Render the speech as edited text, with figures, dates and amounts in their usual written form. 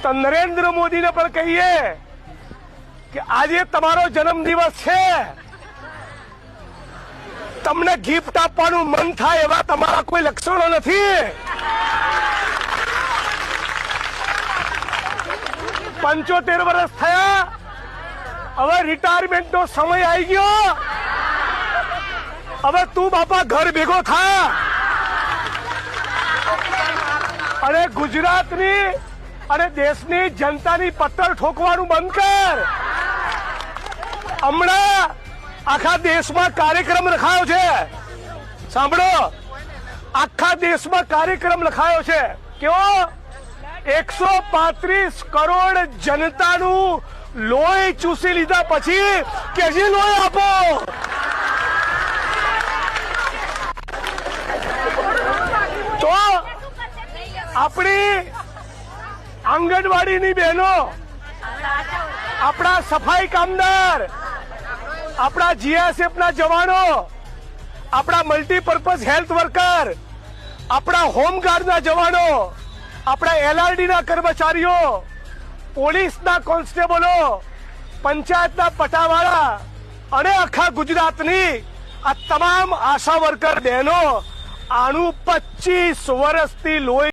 તો નરેન્દ્ર મોદીને પણ કહીએ કે આજે તમારો જન્મદિવસ છે, તમને ગિફ્ટ આપવાનું મન થાય એવા તમારા કોઈ લક્ષણો નથી। 75 વર્ષ થયા, હવે રિટાયરમેન્ટ નો સમય આવી ગયો। હવે તું બાપા ઘર ભેગો થા અને ગુજરાતની અને દેશની જનતાની પત્તર ઠોકવાનું બંધ કર। હમણાં આખા દેશમાં કાર્યક્રમ રખાયો છે, સાંભળો, આખા દેશમાં કાર્યક્રમ રખાયો છે। કેવો? 135 કરોડ જનતાનું લોહી ચૂસી લીધા પછી કે હજી લોહી આપો। તો આપણી આંગણવાડીની બહેનો, આપણા સફાઈ કામદાર, આપણા જીએસએફ ના જવાનો, આપણા મલ્ટીપર્પઝ હેલ્થ વર્કર, આપણા હોમગાર્ડના જવાનો, આપણા એલઆરડી ના કર્મચારીઓ, પોલીસના કોન્સ્ટેબલો, પંચાયતના પટાવાળા અને આખા ગુજરાતની આ તમામ આશા વર્કર બહેનો આનું 25 વર્ષથી લોહી